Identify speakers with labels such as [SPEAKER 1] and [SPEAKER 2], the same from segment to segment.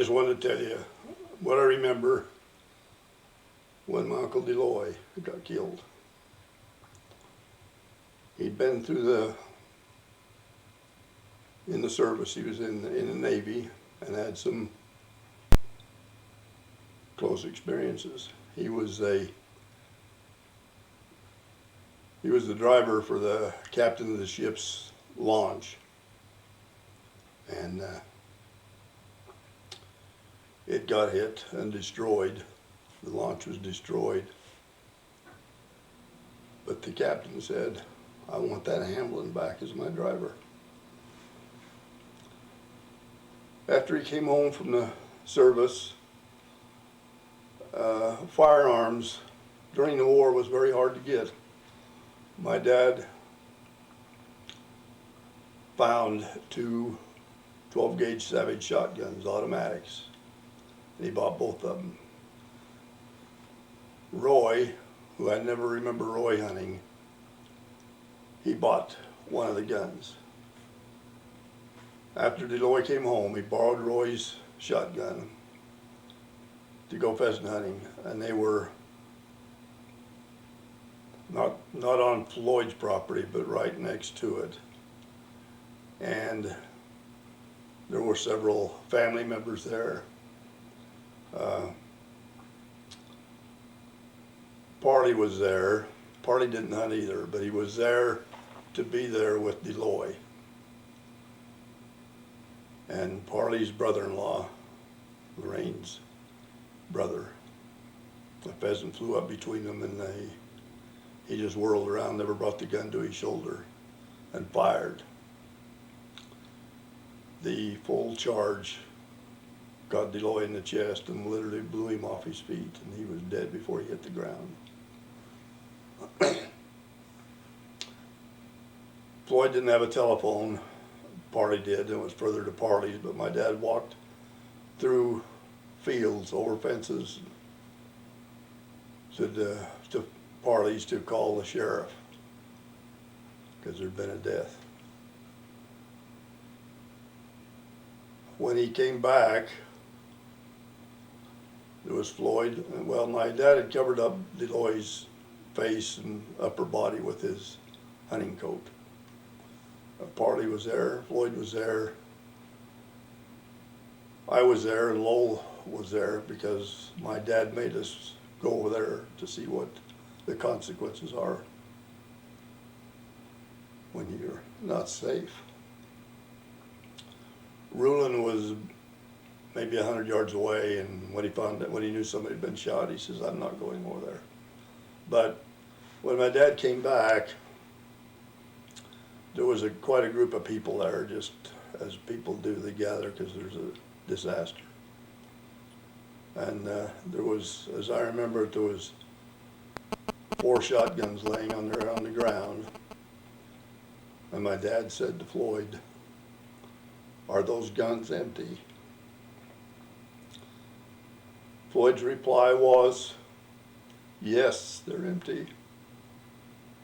[SPEAKER 1] just wanted to tell you what I remember when my Uncle Deloy got killed. He'd been in the service. He was in the Navy and had some close experiences. He was the driver for the captain of the ship's launch, and it got hit and destroyed. The launch was destroyed, but the captain said, "I want that Hamblin back as my driver." After he came home from the service, firearms during the war was very hard to get. My dad found two 12-gauge Savage shotguns, automatics, and he bought both of them. Roy, who I never remember Roy hunting, he bought one of the guns. After Deloy came home, he borrowed Roy's shotgun to go pheasant hunting, and they were not on Floyd's property, but right next to it. And there were several family members there. Parley was there. Parley didn't hunt either, but he was there to be there with Deloy. And Parley's brother-in-law, Lorraine's brother, a pheasant flew up between them, and he just whirled around, never brought the gun to his shoulder, and fired. The full charge got Deloy in the chest and literally blew him off his feet, and he was dead before he hit the ground. Floyd didn't have a telephone. Parley did. It was further to Parley's, but my dad walked through fields, over fences, to Parley's to call the sheriff because there'd been a death. When he came back, there was Floyd. Well, my dad had covered up Deloy's face and upper body with his hunting coat. Parley was there, Floyd was there, I was there, and Lowell was there because my dad made us go over there to see what the consequences are when you're not safe. Rulin was maybe 100 yards away, and when he knew somebody had been shot, he says, "I'm not going over there." But when my dad came back, there was quite a group of people there, just as people do, they gather because there's a disaster. And there was, as I remember it, there was 4 shotguns laying on the ground. And my dad said to Floyd, "Are those guns empty?" Floyd's reply was, "Yes, they're empty."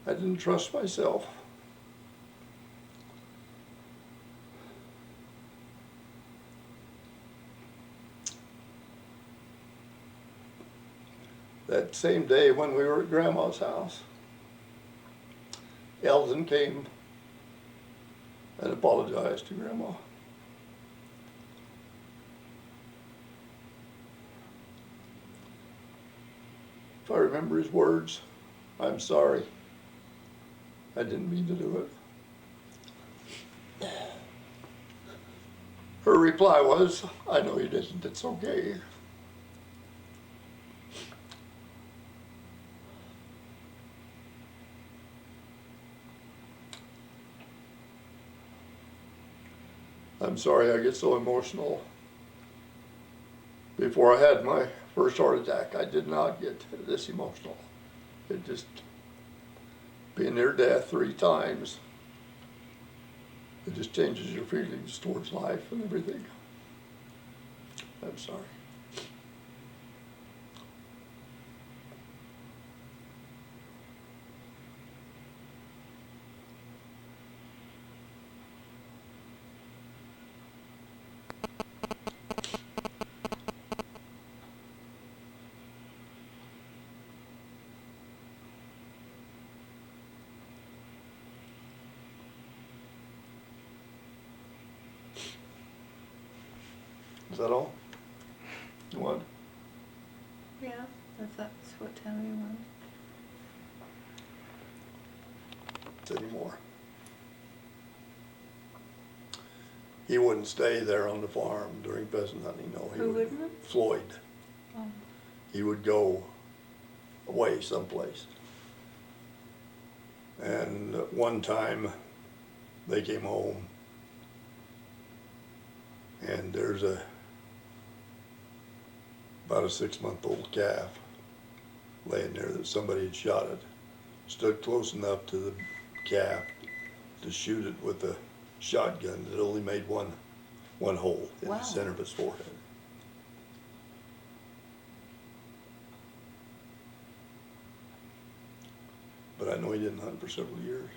[SPEAKER 1] I didn't trust myself. That same day when we were at Grandma's house, Eldon came and apologized to Grandma. If I remember his words, "I'm sorry. I didn't mean to do it." Her reply was, "I know you didn't, it's okay." I'm sorry I get so emotional. Before I had my first heart attack, I did not get this emotional. It just, being near death 3 times, it just changes your feelings towards life and everything. I'm sorry. Is that all? What?
[SPEAKER 2] Yeah, if that's what town you want.
[SPEAKER 1] Anymore. He wouldn't stay there on the farm during pheasant hunting, no.
[SPEAKER 2] Who wouldn't?
[SPEAKER 1] Floyd.
[SPEAKER 2] Oh.
[SPEAKER 1] He would go away someplace. And one time they came home and there's about a 6-month-old calf laying there that somebody had shot it. Stood close enough to the calf to shoot it with a shotgun that only made one hole in the center of its forehead. But I know he didn't hunt for several years.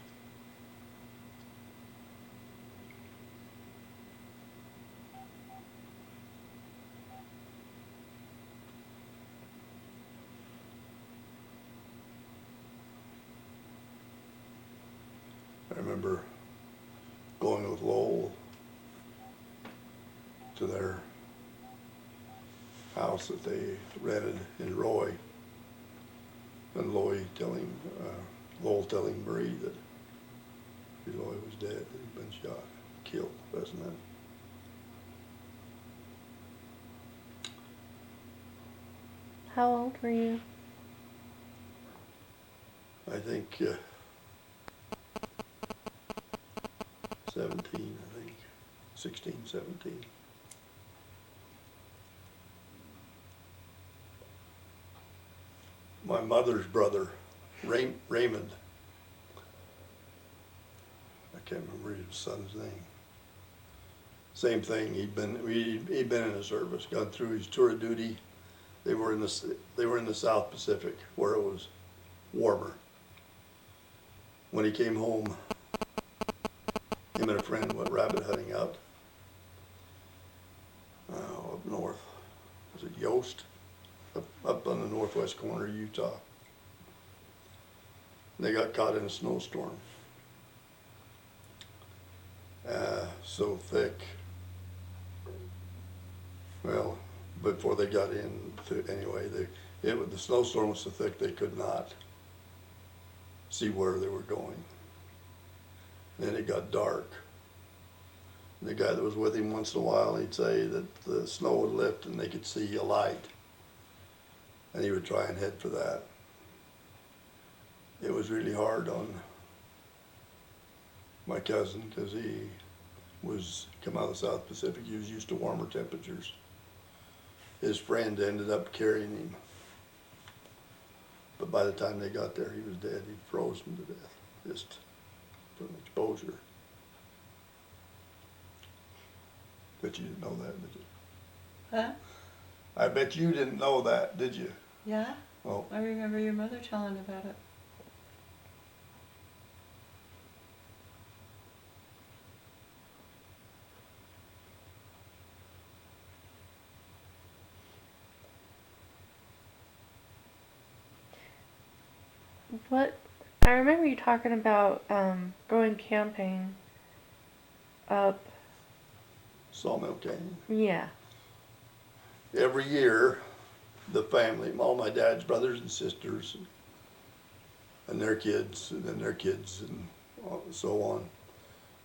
[SPEAKER 1] I remember going with Lowell to their house that they rented in Roy, and Lowell telling Marie that Roy was dead, he'd been shot, killed, wasn't it?
[SPEAKER 3] How old were you?
[SPEAKER 1] I think 17, 16, 17. My mother's brother, Raymond, I can't remember his son's name. Same thing, he'd been in the service, got through his tour of duty. They were in the South Pacific where it was warmer. When he came home, him and a friend went rabbit hunting out up north. Was it Yost? Up on the northwest corner of Utah. They got caught in a snowstorm. So thick. Well, before they got anyway, the snowstorm was so thick they could not see where they were going. Then it got dark. The guy that was with him once in a while, he'd say that the snow would lift and they could see a light. And he would try and head for that. It was really hard on my cousin because he was come out of the South Pacific. He was used to warmer temperatures. His friend ended up carrying him. But by the time they got there, he was dead. He'd frozen to death, just from exposure. Bet you didn't know that, did you?
[SPEAKER 2] Huh?
[SPEAKER 1] I bet you didn't know that, did you?
[SPEAKER 2] Yeah?
[SPEAKER 1] Oh.
[SPEAKER 2] I remember your mother telling about it.
[SPEAKER 3] What? I remember you talking about going camping up.
[SPEAKER 1] Sawmill Canyon.
[SPEAKER 3] Yeah.
[SPEAKER 1] Every year, the family, all my dad's brothers and sisters, and their kids, and then their kids, and so on.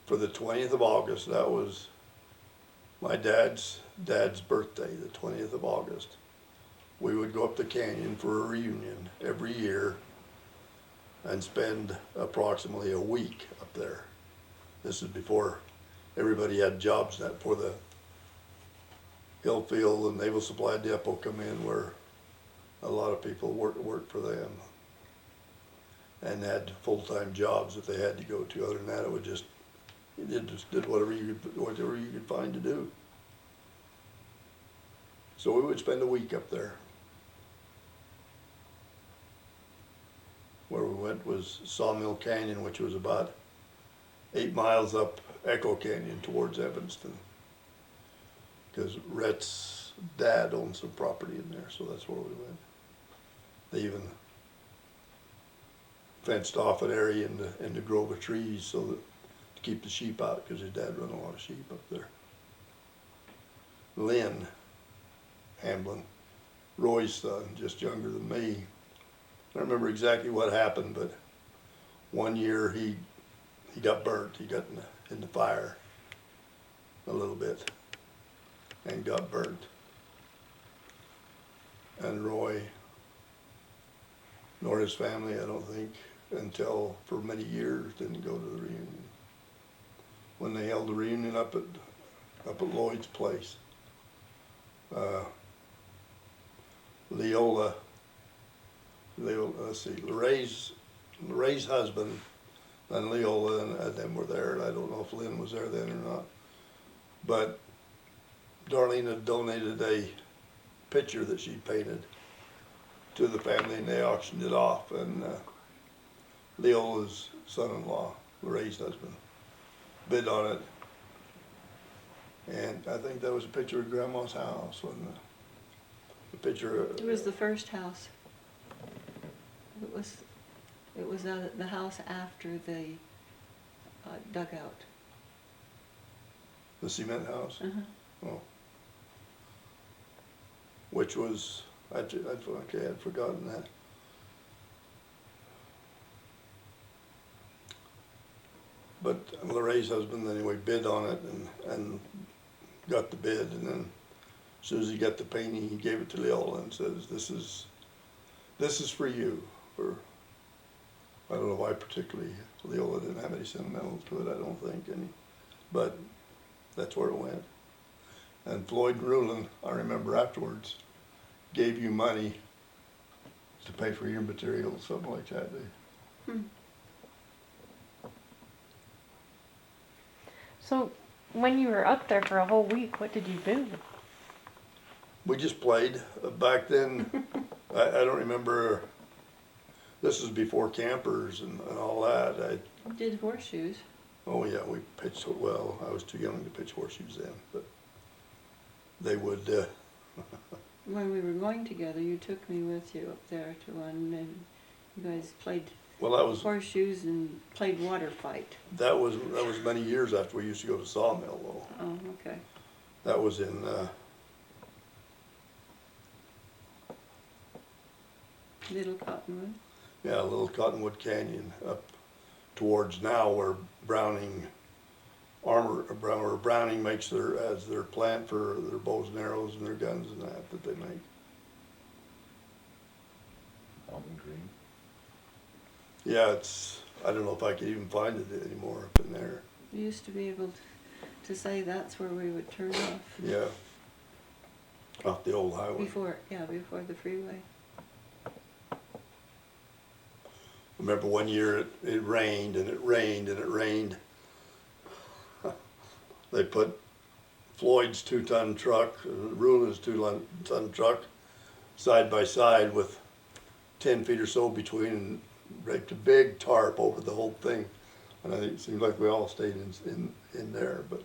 [SPEAKER 1] For the 20th of August, that was my dad's birthday, the 20th of August. We would go up the canyon for a reunion every year and spend approximately a week up there. This is before everybody had jobs, that for the Hillfield and Naval Supply Depot come in, where a lot of people worked for them and had full-time jobs that they had to go to. Other than that, you just did whatever you could find to do. So we would spend a week up there. Where we went was Sawmill Canyon, which was about 8 miles up Echo Canyon towards Evanston. Because Rhett's dad owned some property in there, so that's where we went. They even fenced off an area in the grove of trees so that to keep the sheep out, because his dad run a lot of sheep up there. Lynn Hamblin, Roy's son, just younger than me. I don't remember exactly what happened, but one year he got burnt. He got in the fire a little bit and got burnt. And Roy, nor his family, I don't think, until for many years, didn't go to the reunion. When they held the reunion up at Lloyd's place, let's see, Lorraine's husband and Leola and them were there, and I don't know if Lynn was there then or not. But Darlene had donated a picture that she painted to the family, and they auctioned it off, and Leola's son-in-law, Lorraine's husband, bid on it. And I think that was a picture of Grandma's house, wasn't it? The picture of,
[SPEAKER 2] It was the first house. It was the house after the dugout.
[SPEAKER 1] the cement house.
[SPEAKER 2] Uh-huh.
[SPEAKER 1] Oh. Which was, I'd forgotten that. But Lorraine's husband anyway bid on it and got the bid, and then as soon as he got the painting, he gave it to Leola and says, this is for you. For, I don't know why particularly Leola didn't have any sentimental to it, I don't think any, but that's where it went. And Floyd Rulin, I remember afterwards, gave you money to pay for your materials, something like that.
[SPEAKER 3] So, when you were up there for a whole week, what did you do?
[SPEAKER 1] We just played. Back then, I don't remember, this is before campers and all that.
[SPEAKER 2] Did horseshoes.
[SPEAKER 1] Oh yeah, we pitched, well, I was too young to pitch horseshoes then, but they would,
[SPEAKER 2] When we were going together, you took me with you up there to one, and you guys played
[SPEAKER 1] well, that was
[SPEAKER 2] horseshoes and played water fight.
[SPEAKER 1] that was many years after we used to go to Sawmill though.
[SPEAKER 2] Oh, okay.
[SPEAKER 1] That was in,
[SPEAKER 2] Little Cottonwood.
[SPEAKER 1] yeah, Little Cottonwood Canyon up towards now where Browning makes as their plant for their bows and arrows and their guns and that they make.
[SPEAKER 4] Almond Green.
[SPEAKER 1] Yeah, I don't know if I could even find it anymore up in there.
[SPEAKER 2] You used to be able to say that's where we would turn off.
[SPEAKER 1] Yeah. Off the old highway.
[SPEAKER 2] Before the freeway.
[SPEAKER 1] Remember one year it rained and it rained and it rained. They put Floyd's 2-ton truck, Rulin's 2-ton truck, side by side with 10 feet or so between, and raked a big tarp over the whole thing. And I think it seemed like we all stayed in there, but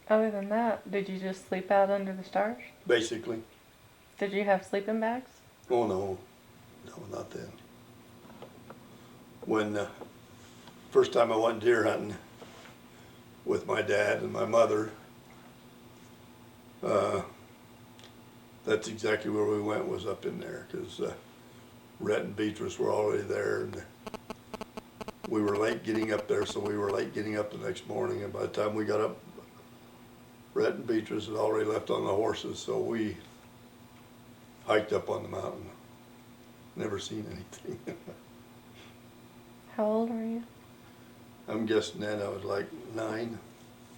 [SPEAKER 3] Other than that, did you just sleep out under the stars?
[SPEAKER 1] basically,
[SPEAKER 3] Did you have sleeping bags?
[SPEAKER 1] oh no, not then. When first time I went deer hunting with my dad and my mother, that's exactly where we went, was up in there, because Rhett and Beatrice were already there, and we were late getting up there, so we were late getting up the next morning, and by the time we got up, Rhett and Beatrice had already left on the horses, so we hiked up on the mountain. Never seen anything.
[SPEAKER 3] How old were you?
[SPEAKER 1] I'm guessing then I was like 9.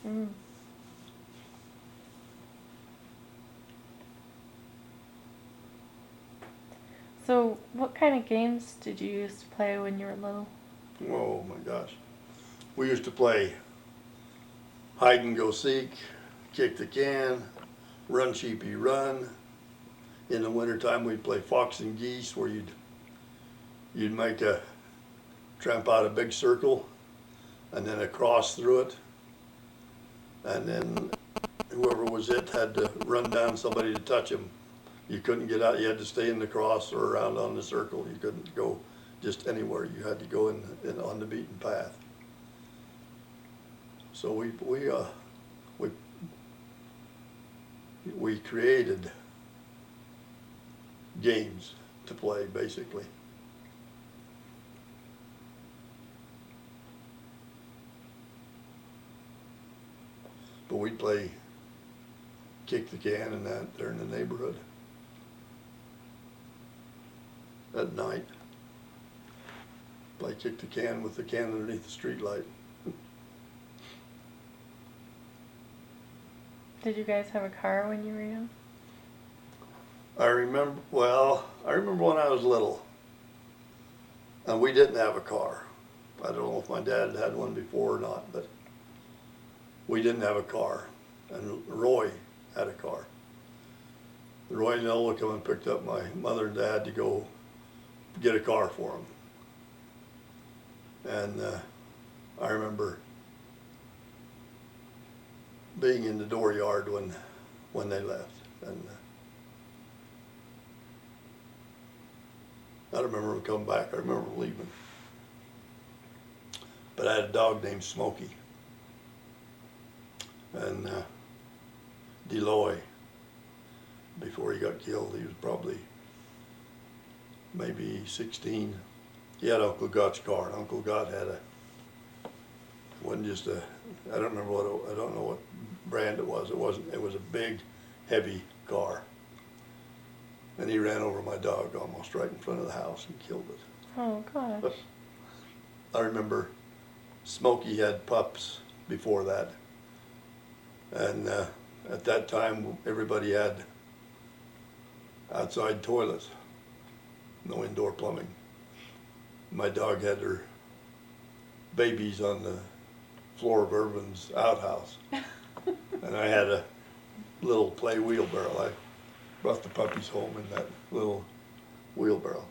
[SPEAKER 3] Mm. So, what kind of games did you used to play when you were little?
[SPEAKER 1] Oh my gosh. We used to play hide and go seek, kick the can, run sheepy run. In the wintertime we'd play fox and geese, where you'd make a tramp out a big circle and then a cross through it. And then whoever was it had to run down somebody to touch him. You couldn't get out, you had to stay in the cross or around on the circle. You couldn't go just anywhere. You had to go in on the beaten path. So we we created games to play, basically. But we'd play kick the can and that there in the neighborhood at night. Play kick the can with the can underneath the street light.
[SPEAKER 3] Did you guys have a car when you were young?
[SPEAKER 1] I remember when I was little, and we didn't have a car. I don't know if my dad had one before or not, but we didn't have a car. And Roy had a car. Roy and Nola come and picked up my mother and dad to go get a car for them. And I remember being in the dooryard when they left. And I don't remember them coming back. I remember them leaving. But I had a dog named Smokey. And Deloy, before he got killed, he was probably maybe 16. He had Uncle Got's car, and Uncle Got had wasn't just a, I don't remember I don't know what brand it was. It was a big, heavy car. And he ran over my dog almost right in front of the house and killed it.
[SPEAKER 3] Oh gosh.
[SPEAKER 1] I remember Smokey had pups before that. And at that time, everybody had outside toilets, no indoor plumbing. My dog had her babies on the floor of Irvin's outhouse. And I had a little play wheelbarrow. I brought the puppies home in that little wheelbarrow.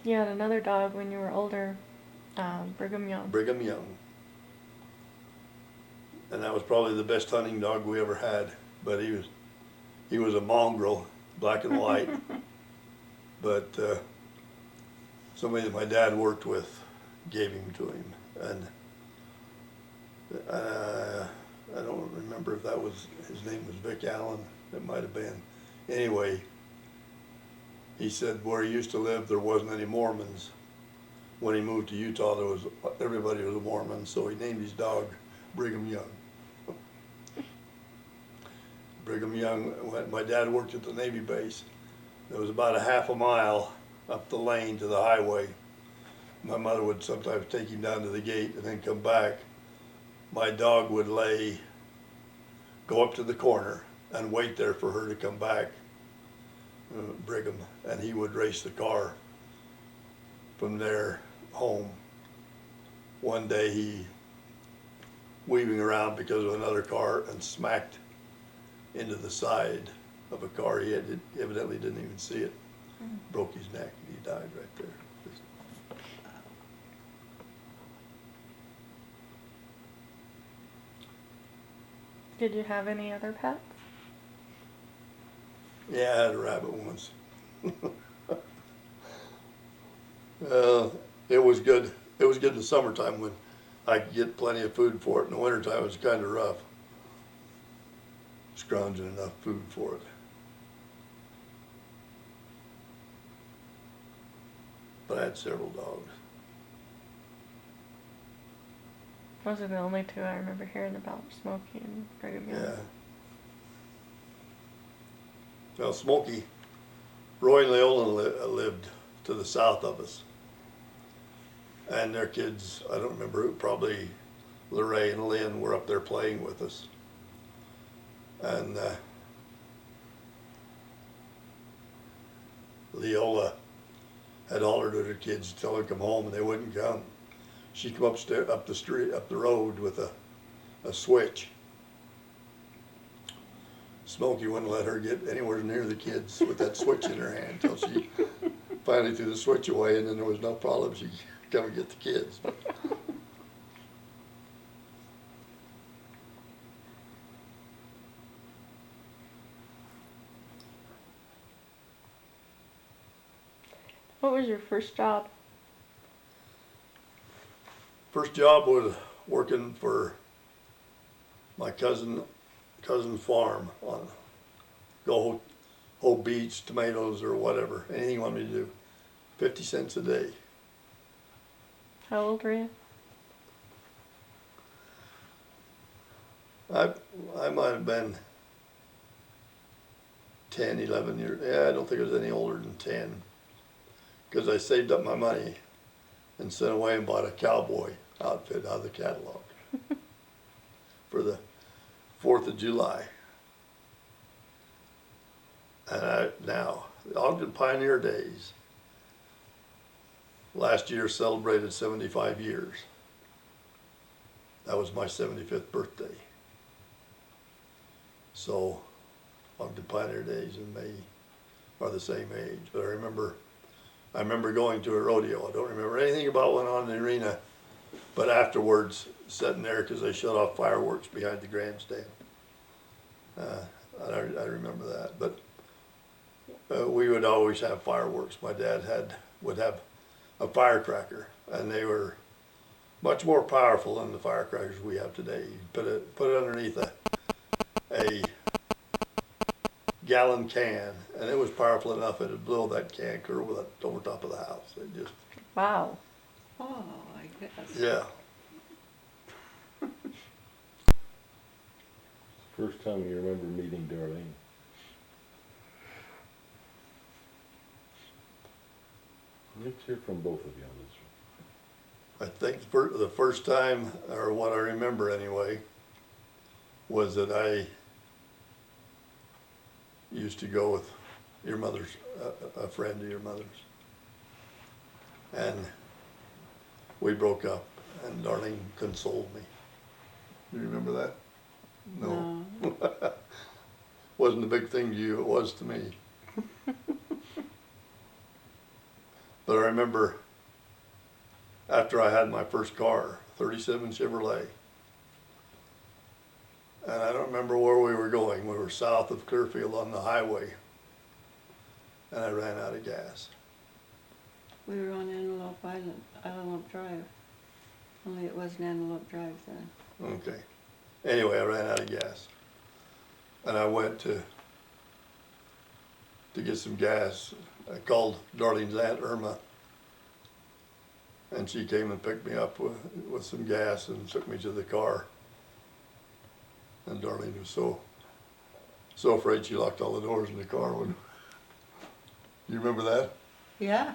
[SPEAKER 3] You had another dog when you were older, Brigham Young.
[SPEAKER 1] Brigham Young. And that was probably the best hunting dog we ever had. But he was a mongrel, black and white. But somebody that my dad worked with gave him to him. And I don't remember if that was, his name was Vic Allen. It might have been. Anyway, he said where he used to live, there wasn't any Mormons. When he moved to Utah, everybody was a Mormon, so he named his dog Brigham Young. Brigham Young, my dad worked at the Navy base. It was about a half a mile up the lane to the highway. My mother would sometimes take him down to the gate and then come back. My dog would go up to the corner and wait there for her to come back, Brigham, and he would race the car from there home. One day he weaving around because of another car and smacked into the side of a car. He evidently didn't even see it. Broke his neck and he died right there.
[SPEAKER 3] Did you have any other pets?
[SPEAKER 1] Yeah, I had a rabbit once. It was good. It was good in the summertime when I could get plenty of food for it. In the wintertime, it was kind of rough. Scrounging enough food for it. But I had several dogs.
[SPEAKER 3] Those are the only two I remember hearing about, Smokey and Brigham Young.
[SPEAKER 1] Yeah. Well, Smokey, Roy and Leola lived to the south of us. And their kids, I don't remember who, probably Lorraine and Lynn were up there playing with us. And Leola had hollered at her kids to tell her to come home, and they wouldn't come. She'd come up the street, up the road with a switch. Smokey wouldn't let her get anywhere near the kids with that switch in her hand until she finally threw the switch away, and then there was no problem. She'd come and get the kids.
[SPEAKER 3] What was your first job?
[SPEAKER 1] First job working for my cousin's farm on go whole beets, tomatoes, or whatever, anything you want me to do. 50 cents a day.
[SPEAKER 3] How old were you?
[SPEAKER 1] I might have been 10, 11 years. Yeah, I don't think I was any older than 10. Because I saved up my money and sent away and bought a cowboy outfit out of the catalog for the 4th of July. And now, the Ogden Pioneer Days, last year celebrated 75 years. That was my 75th birthday. So, Ogden Pioneer Days and May are the same age. But I remember going to a rodeo. I don't remember anything about what went on in the arena, but afterwards, sitting there because they shut off fireworks behind the grandstand. I remember that. But we would always have fireworks. My dad would have a firecracker, and they were much more powerful than the firecrackers we have today. You put it underneath a gallon can, and it was powerful enough that it blow that can clear over top of the house. It just,
[SPEAKER 3] Wow.
[SPEAKER 2] Oh, I guess.
[SPEAKER 1] yeah.
[SPEAKER 4] First time you remember meeting Darlene? Let's hear from both of you on this
[SPEAKER 1] I think the first time, or what I remember anyway, was that I used to go with your mother's, a friend of your mother's. And we broke up, and Darlene consoled me. You remember that? No. Wasn't a big thing to you, it was to me. But I remember after I had my first car, 37 Chevrolet, and I don't remember where we were going. We were south of Clearfield on the highway, and I ran out of gas.
[SPEAKER 2] We were on Antelope Drive. Only it wasn't Antelope Drive then.
[SPEAKER 1] Okay. Anyway, I ran out of gas, and I went to get some gas. I called Darlene's Aunt Irma, and she came and picked me up with some gas and took me to the car. And Darlene was so afraid she locked all the doors in the car. You remember that?
[SPEAKER 2] Yeah.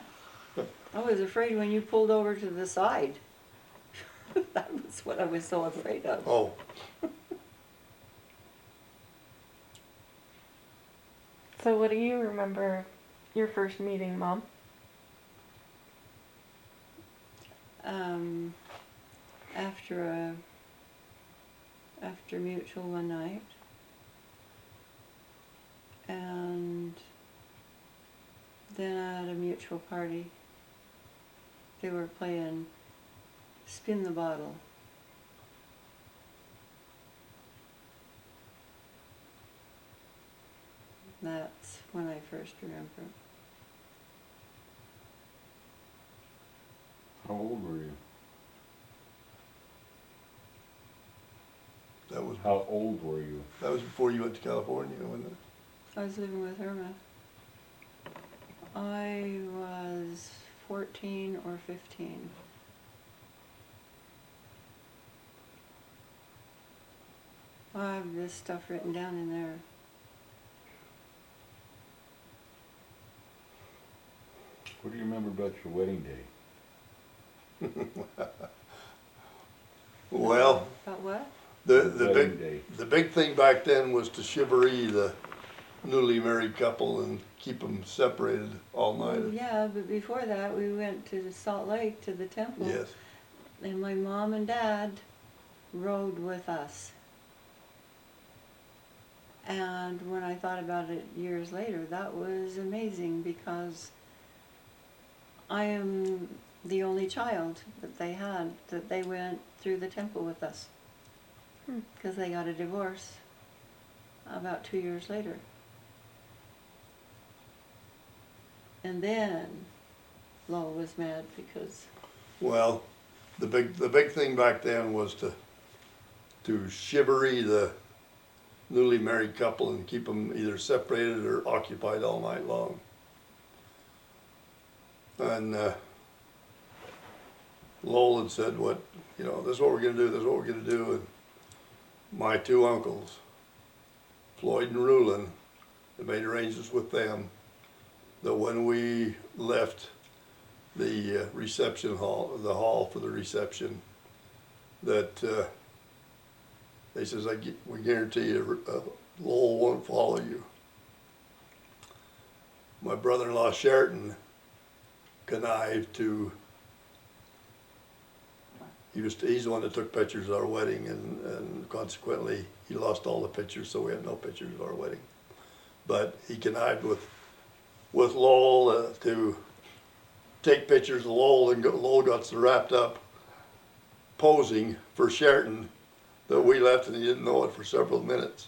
[SPEAKER 2] I was afraid when you pulled over to the side. That was what I was so afraid of.
[SPEAKER 1] Oh,
[SPEAKER 3] So what do you remember your first meeting, Mom?
[SPEAKER 2] After mutual one night, and then at a mutual party, they were playing Spin the Bottle. That's when I first remember.
[SPEAKER 4] How old were you? How old were you?
[SPEAKER 1] that was before you went to California, wasn't it?
[SPEAKER 2] I was living with Irma. I was 14 or 15. I have this stuff written down in there.
[SPEAKER 4] What do you remember about your wedding day?
[SPEAKER 1] Well,
[SPEAKER 2] About what?
[SPEAKER 1] the big thing back then was to chivalry the newly married couple and keep them separated all night.
[SPEAKER 2] Well, yeah, but before that, we went to Salt Lake to the temple.
[SPEAKER 1] Yes.
[SPEAKER 2] And my mom and dad rode with us. And when I thought about it years later, that was amazing because I am the only child that they had, that they went through the temple with us. Because they got a divorce about 2 years later. And then Lowell was mad because...
[SPEAKER 1] Well, the big thing back then was to shivaree the newly married couple and keep them either separated or occupied all night long. And Lowell had said, "What, you know, this is what we're gonna do. This is what we're gonna do." And my two uncles, Floyd and Rulin, had made arrangements with them that when we left the reception hall, the hall for the reception, that they says, "We guarantee you, Lowell won't follow you." My brother-in-law Sheraton connived to. He's the one that took pictures of our wedding, and consequently he lost all the pictures, so we have no pictures of our wedding. But he connived with Lowell to take pictures of Lowell, and Lowell got so wrapped up posing for Sheraton that we left and he didn't know it for several minutes.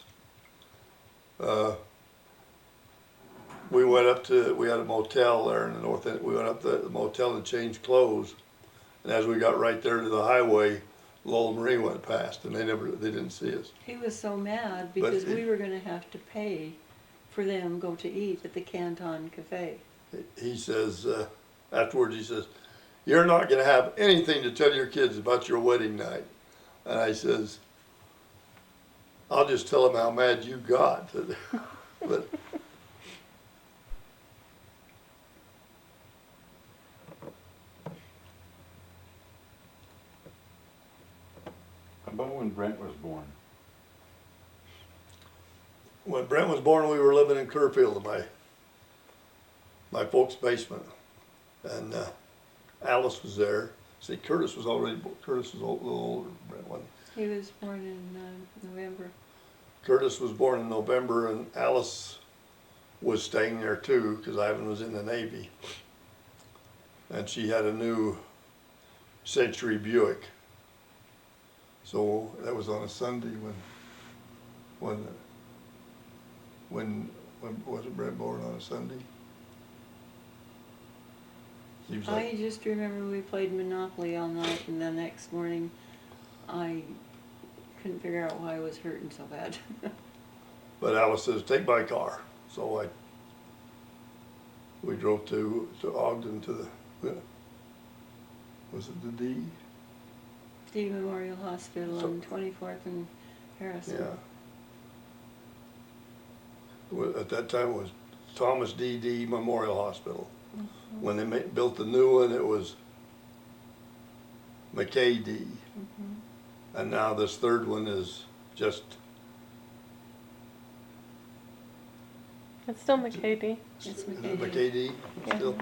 [SPEAKER 1] We had a motel there in the north end. We went up to the motel and changed clothes. And as we got right there to the highway, Lowell and Marie went past, and they didn't see us.
[SPEAKER 2] He was so mad because we were gonna have to pay for them go to eat at the Canton Cafe.
[SPEAKER 1] He says, afterwards he says, "You're not gonna have anything to tell your kids about your wedding night." And I says, "I'll just tell them how mad you got." But
[SPEAKER 4] How about when Brent was born?
[SPEAKER 1] when Brent was born, we were living in Clearfield in my folks' basement, and Alice was there. See, Curtis was a little older than Brent wasn't
[SPEAKER 2] He was born in November.
[SPEAKER 1] he? Curtis was born in November, and Alice was staying there too, because Ivan was in the Navy. And she had a new Century Buick. So that was on a Sunday when wasn't Brent born on a Sunday? He was like,
[SPEAKER 2] I just remember we played Monopoly all night, and the next morning I couldn't figure out why I was hurting so bad.
[SPEAKER 1] but Alice says, "Take my car." So we drove to Ogden to was it the D?
[SPEAKER 2] D Memorial Hospital
[SPEAKER 1] So-
[SPEAKER 2] on 24th and Harrison.
[SPEAKER 1] Yeah. At that time it was Thomas D. Memorial Hospital.
[SPEAKER 2] Mhm.
[SPEAKER 1] When they built the new one, it was McKay D.
[SPEAKER 2] Mhm.
[SPEAKER 1] And now this third one is just
[SPEAKER 3] It's still McKay.
[SPEAKER 2] It's
[SPEAKER 1] McKay
[SPEAKER 2] McKay.
[SPEAKER 1] D
[SPEAKER 3] Yeah.
[SPEAKER 1] still.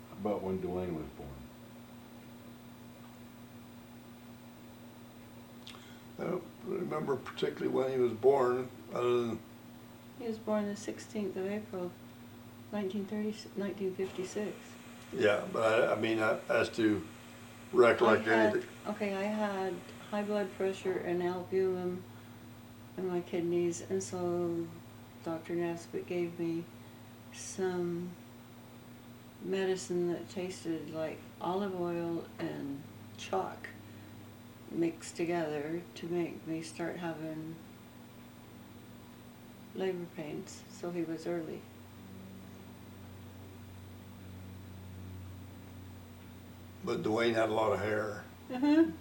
[SPEAKER 4] How about when Dwayne was born?
[SPEAKER 1] I don't remember particularly when he was born, other than
[SPEAKER 2] He was born the 16th of April, 1956.
[SPEAKER 1] yeah. But I mean, as to recollect anything.
[SPEAKER 2] I had high blood pressure and albumin in my kidneys, and so Dr. Nesbitt gave me some medicine that tasted like olive oil and chalk mixed together to make me start having labor pains, so he was early.
[SPEAKER 1] But Dwayne had a lot of hair.
[SPEAKER 2] Mm-hmm.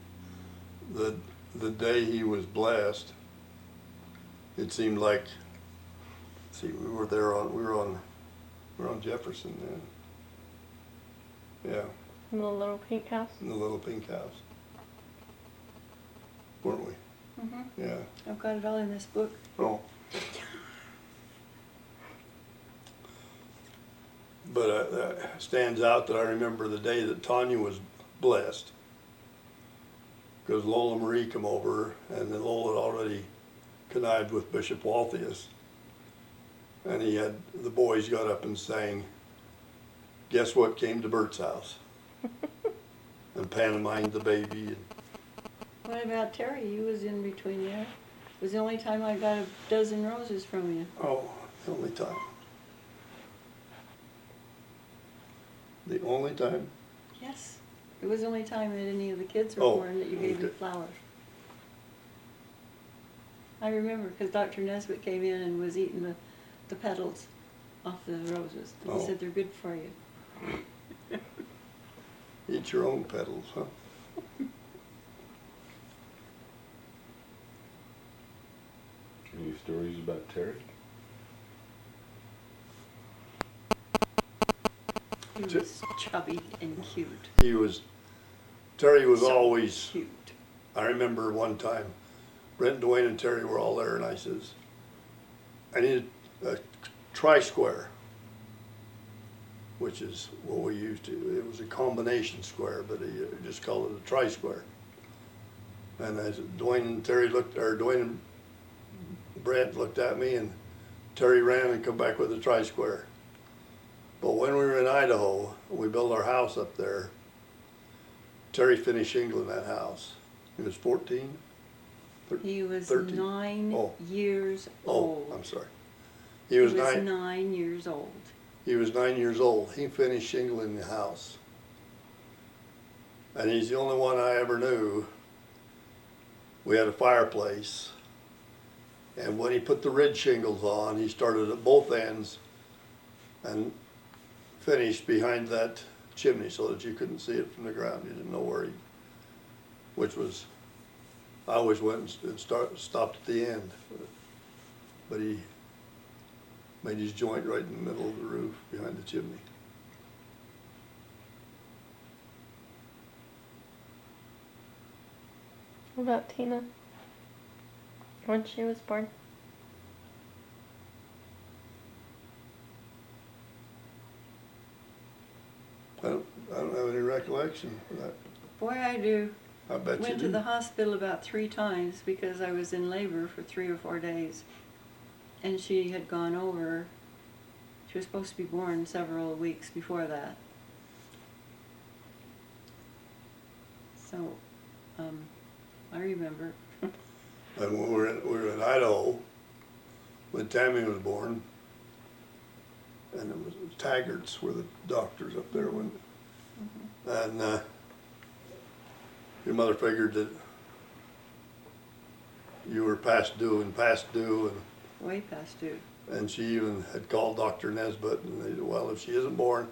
[SPEAKER 1] The day he was blessed, it seemed like. See, we were on Jefferson then. Yeah,
[SPEAKER 3] In the little pink house.
[SPEAKER 1] in the little pink house, weren't we?
[SPEAKER 2] Mm-hmm.
[SPEAKER 1] Yeah.
[SPEAKER 2] I've got it all in this book.
[SPEAKER 1] Oh. But stands out that I remember the day that Tanya was blessed, because Lola Marie come over, and then Lola had already connived with Bishop Walthius, and the boys got up and sang, "Guess What Came to Bert's House," and pantomimed the baby. And
[SPEAKER 2] What about Terry? You was in between there. It was the only time I got a dozen roses from you.
[SPEAKER 1] oh, The only time. The only time?
[SPEAKER 2] Yes. It was the only time that any of the kids were
[SPEAKER 1] Oh,
[SPEAKER 2] born that you gave me
[SPEAKER 1] okay.
[SPEAKER 2] flowers. I remember because Dr. Nesbitt came in and was eating the petals off the roses. And he
[SPEAKER 1] Oh.
[SPEAKER 2] said they're good for you.
[SPEAKER 1] Eat your own petals, huh?
[SPEAKER 4] Any stories about Terry?
[SPEAKER 2] He was chubby and cute.
[SPEAKER 1] Terry was
[SPEAKER 2] So
[SPEAKER 1] always,
[SPEAKER 2] cute.
[SPEAKER 1] I remember one time, Brent, Dwayne, and Terry were all there, and I says, I need a tri-square, which is what we used to. It was a combination square, but he just called it a tri-square. And I said, Dwayne and Brent looked at me, and Terry ran and come back with a tri-square. But when we were in Idaho, we built our house up there. Terry finished shingling that house. He was 14.
[SPEAKER 2] He was
[SPEAKER 1] 13.
[SPEAKER 2] 9
[SPEAKER 1] Oh.
[SPEAKER 2] years
[SPEAKER 1] Oh,
[SPEAKER 2] old.
[SPEAKER 1] I'm sorry. He was
[SPEAKER 2] 9 years old.
[SPEAKER 1] He was 9 years old. He finished shingling the house. And he's the only one I ever knew. We had a fireplace. And when he put the ridge shingles on, he started at both ends and finished behind that chimney so that you couldn't see it from the ground. You didn't know where I always went and stopped at the end. But he made his joint right in the middle of the roof behind the chimney.
[SPEAKER 3] What about Tina? When she was born?
[SPEAKER 1] I don't have any recollection of that.
[SPEAKER 2] Boy, I do.
[SPEAKER 1] I bet you
[SPEAKER 2] Went
[SPEAKER 1] do.
[SPEAKER 2] to the hospital about 3 times because I was in labor for 3 or 4 days. And she had gone over. She was supposed to be born several weeks before that. So, I remember.
[SPEAKER 1] And when we were in Idaho, when Tammy was born, and it was Taggart's were the doctors up there when, and your mother figured that you were past due,
[SPEAKER 2] Way past due.
[SPEAKER 1] and she even had called Dr. Nesbitt, and they said, well, if she isn't born,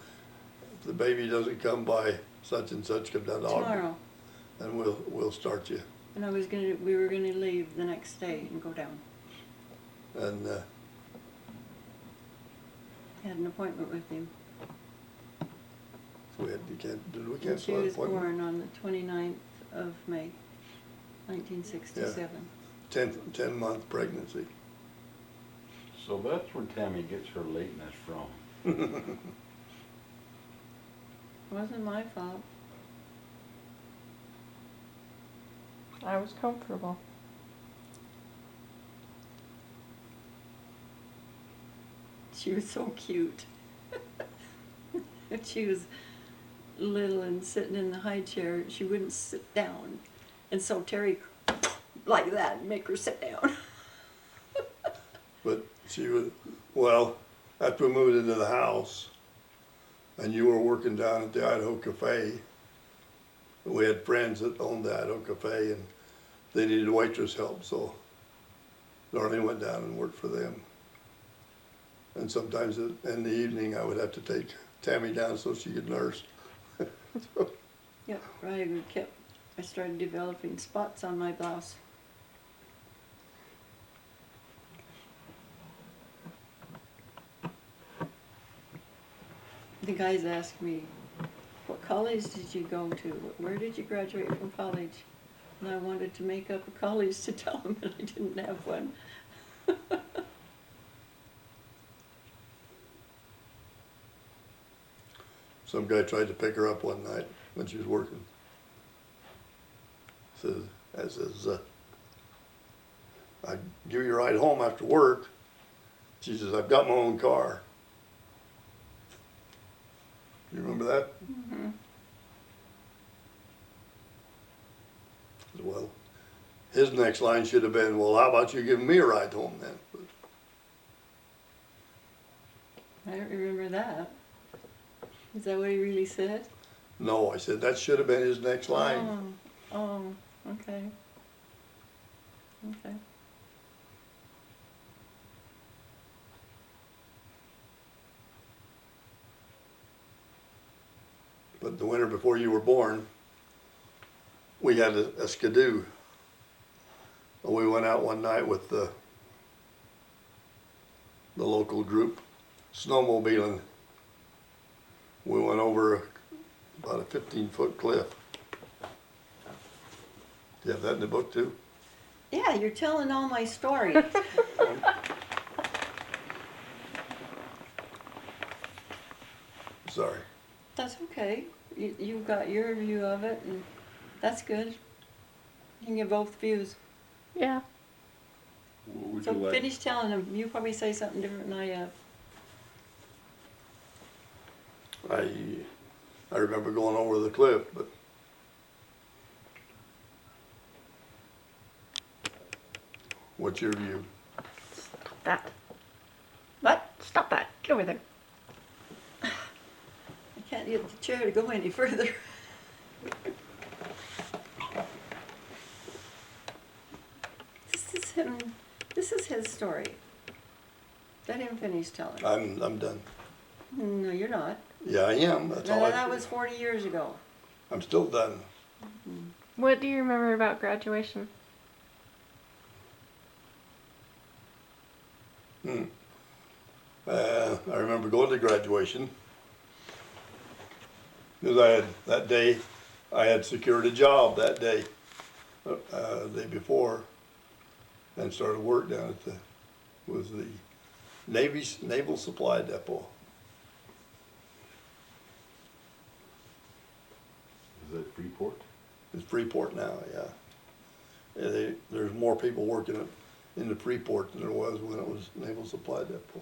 [SPEAKER 1] if the baby doesn't come by such and such, come down to Ogden,
[SPEAKER 2] Tomorrow.
[SPEAKER 1] and we'll start you.
[SPEAKER 2] And we were gonna leave the next day and go down.
[SPEAKER 1] And
[SPEAKER 2] Had an appointment with him.
[SPEAKER 1] so we can't
[SPEAKER 2] And she
[SPEAKER 1] cancel that
[SPEAKER 2] was
[SPEAKER 1] appointment.
[SPEAKER 2] born on the 29th of May, 1967.
[SPEAKER 1] 10-month pregnancy.
[SPEAKER 4] So that's where Tammy gets her lateness from.
[SPEAKER 2] Wasn't my fault.
[SPEAKER 3] I was comfortable.
[SPEAKER 2] She was so cute. She was little and sitting in the high chair. She wouldn't sit down. And so Terry, like that, make her sit down.
[SPEAKER 1] But she was, well, after we moved into the house, and you were working down at the Idaho Cafe, we had friends that owned the Idaho Cafe, and they needed waitress help, so Darlene went down and worked for them. And sometimes in the evening, I would have to take Tammy down so she could nurse. So,
[SPEAKER 2] Yep, I started developing spots on my blouse. The guys asked me, what college did you go to? Where did you graduate from college? And I wanted to make up a college to tell them, but I didn't have one.
[SPEAKER 1] some guy tried to pick her up one night when she was working. I says, I'd give you a ride home after work. She says, I've got my own car. You remember that?
[SPEAKER 2] Mm-hmm.
[SPEAKER 1] Well, his next line should have been, well, how about you giving me a ride home then?
[SPEAKER 2] I don't remember that. Is that what he really said?
[SPEAKER 1] No, I said, that should have been his next line.
[SPEAKER 2] Oh, okay. Okay.
[SPEAKER 1] But the winter before you were born, we had a skidoo. We went out one night with the local group, snowmobiling. We went over about a 15-foot cliff. Do you have that in the book too?
[SPEAKER 2] Yeah, you're telling all my stories.
[SPEAKER 1] Sorry.
[SPEAKER 2] That's okay. You've got your view of it, and that's good. You can get both views.
[SPEAKER 3] Yeah.
[SPEAKER 4] What would
[SPEAKER 2] So
[SPEAKER 4] you like?
[SPEAKER 2] finish telling them. You probably say something different than I have.
[SPEAKER 1] I remember going over the cliff, but what's your view?
[SPEAKER 3] Stop that.
[SPEAKER 2] What?
[SPEAKER 3] Stop that. Get over there.
[SPEAKER 2] I can't get the chair to go any further. This is him. This is his story. Let him finish telling.
[SPEAKER 1] I'm done.
[SPEAKER 2] No, you're not.
[SPEAKER 1] Yeah, I am. That's all
[SPEAKER 2] No,
[SPEAKER 1] I.
[SPEAKER 2] that was 40 years ago.
[SPEAKER 1] I'm still done.
[SPEAKER 3] What do you remember about graduation?
[SPEAKER 1] I remember going to graduation because that day I had secured a job that day, the day before, and started work down at the Navy's Naval Supply Depot.
[SPEAKER 4] Is that Freeport?
[SPEAKER 1] It's Freeport now, yeah. There's more people working in the Freeport than there was when it was Naval Supply Depot.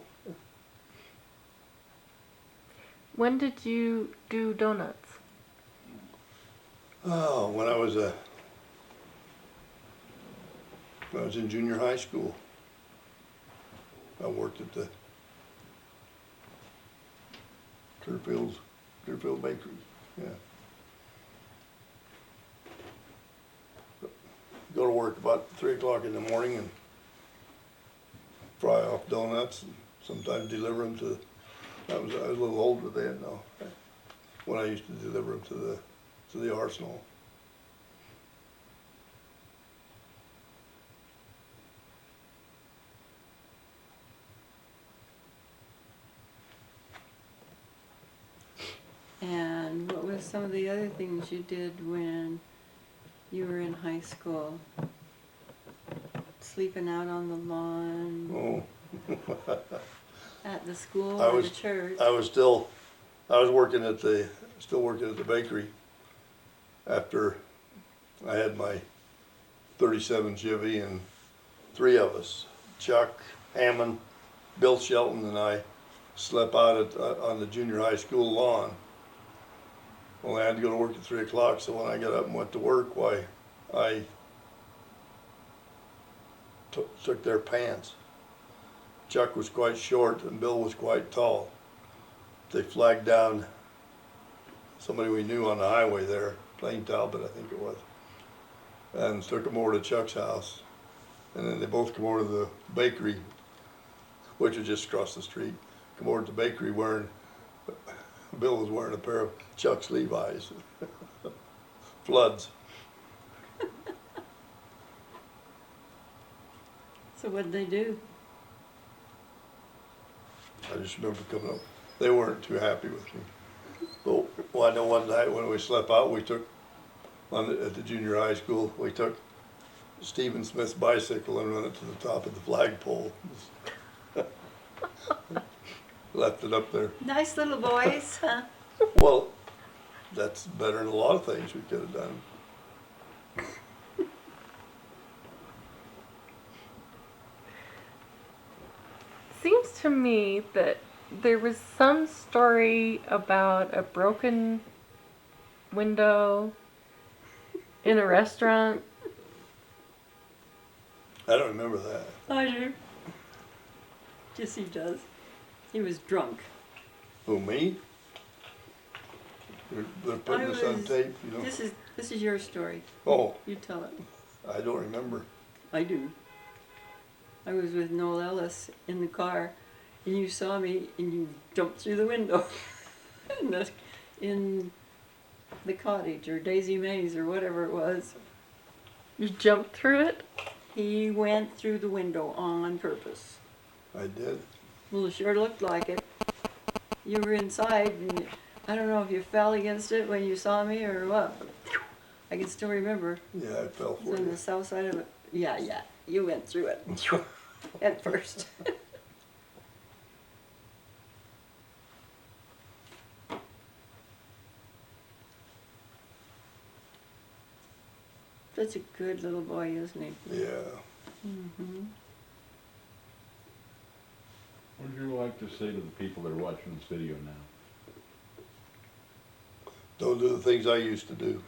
[SPEAKER 3] When did you do donuts?
[SPEAKER 1] Oh, when I was in junior high school, I worked at the Clearfield Bakery, yeah. Go to work about 3 o'clock in the morning and fry off donuts and sometimes deliver them to, I was a little older then, though, when I used to deliver them to the arsenal.
[SPEAKER 2] And what was some of the other things you did when you were in high school? Sleeping out on the lawn,
[SPEAKER 1] Oh.
[SPEAKER 2] at the school
[SPEAKER 1] I
[SPEAKER 2] or
[SPEAKER 1] was-
[SPEAKER 2] the church?
[SPEAKER 1] I was working at the bakery after I had my 37 Chevy, and 3 of us, Chuck, Hammond, Bill Shelton, and I, slept out on the junior high school lawn. Well, I had to go to work at 3 o'clock, so when I got up and went to work, why, I took their pants. Chuck was quite short and Bill was quite tall. They flagged down somebody we knew on the highway there, Plain Talbot, I think it was, and took them over to Chuck's house. And then they both come over to the bakery, which was just across the street. Come over to the bakery Bill was wearing a pair of Chuck's Levi's, floods.
[SPEAKER 2] So what'd they do?
[SPEAKER 1] I just remember coming up, they weren't too happy with me. But, well, I know one night when we slept out, we took, at the junior high school, we took Stephen Smith's bicycle and run it to the top of the flagpole. Left it up there.
[SPEAKER 2] Nice little boys, huh?
[SPEAKER 1] Well, that's better than a lot of things we could have done.
[SPEAKER 3] Seems to me that there was some story about a broken window in a restaurant.
[SPEAKER 1] I don't remember that.
[SPEAKER 2] I do. Yes, he does. He was drunk.
[SPEAKER 1] Who, me? They're putting this on tape, you know?
[SPEAKER 2] This is your story.
[SPEAKER 1] Oh,
[SPEAKER 2] You tell it.
[SPEAKER 1] I don't remember.
[SPEAKER 2] I do. I was with Noel Ellis in the car, and you saw me, and you jumped through the window in the cottage, or Daisy Mays, or whatever it was.
[SPEAKER 3] You jumped through it?
[SPEAKER 2] He went through the window on purpose.
[SPEAKER 1] I did.
[SPEAKER 2] Well, it sure looked like it. You were inside, and I don't know if you fell against it when you saw me or what. I can still remember.
[SPEAKER 1] Yeah, I fell
[SPEAKER 2] It was
[SPEAKER 1] for
[SPEAKER 2] on the
[SPEAKER 1] you.
[SPEAKER 2] south side of it. Yeah, you went through it at first. Such a good little boy, isn't he?
[SPEAKER 1] Yeah.
[SPEAKER 2] Mm-hmm.
[SPEAKER 4] What would you like to say to the people that are watching this video now?
[SPEAKER 1] Don't do the things I used to do.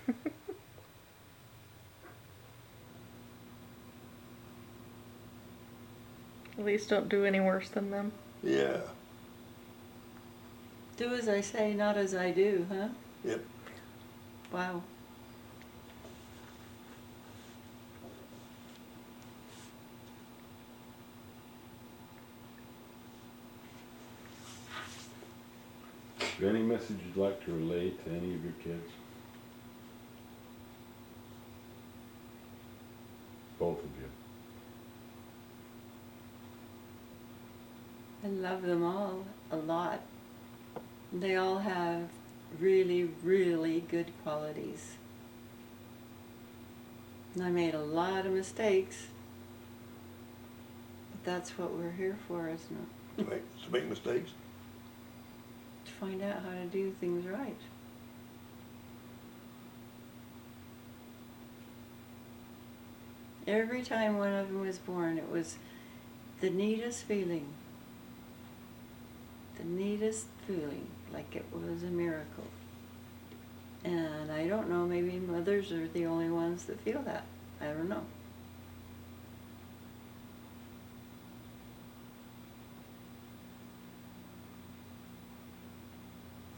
[SPEAKER 3] At least don't do any worse than them.
[SPEAKER 1] Yeah.
[SPEAKER 2] Do as I say, not as I do, huh?
[SPEAKER 1] Yep.
[SPEAKER 2] Wow.
[SPEAKER 4] Is there any message you'd like to relate to any of your kids? Both of you.
[SPEAKER 2] I love them all a lot. They all have really, really good qualities. And I made a lot of mistakes, but that's what we're here for, isn't it?
[SPEAKER 1] To make mistakes.
[SPEAKER 2] To find out how to do things right. Every time one of them was born, it was the neatest feeling. The neatest feeling, like it was a miracle. And I don't know, maybe mothers are the only ones that feel that. I don't know.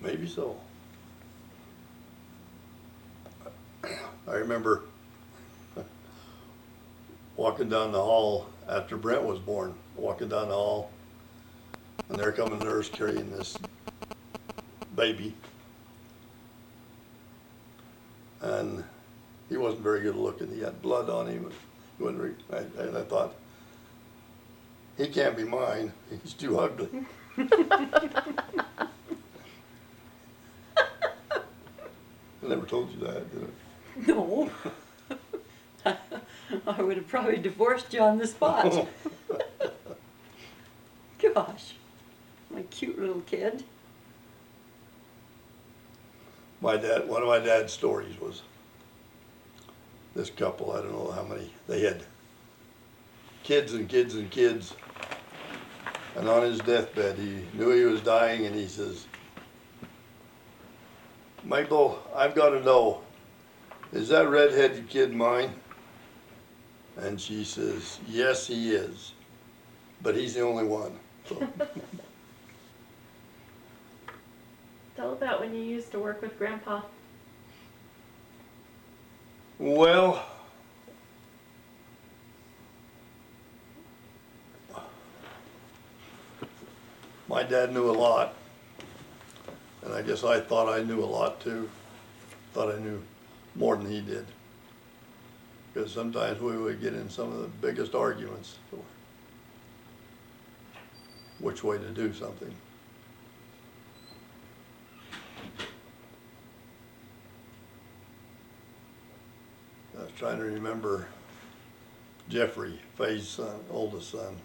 [SPEAKER 1] Maybe so. I remember walking down the hall after Brent was born, walking down the hall, and there come a nurse carrying this baby. And he wasn't very good looking. He had blood on him. He wasn't and I thought, he can't be mine. He's too ugly. I never told you that, did I?
[SPEAKER 2] No. I would have probably divorced you on the spot. Gosh, my cute little kid.
[SPEAKER 1] One of my dad's stories was this couple, I don't know how many, they had kids and kids and kids. And on his deathbed, he knew he was dying, and he says, Michael, I've got to know, is that redheaded kid mine? And she says, yes, he is, but he's the only one. So,
[SPEAKER 3] Tell about when you used to work with Grandpa.
[SPEAKER 1] well, my dad knew a lot, and I guess I thought I knew a lot too. Thought I knew more than he did. Because sometimes we would get in some of the biggest arguments for which way to do something. I was trying to remember Jeffrey, Faye's son, oldest son,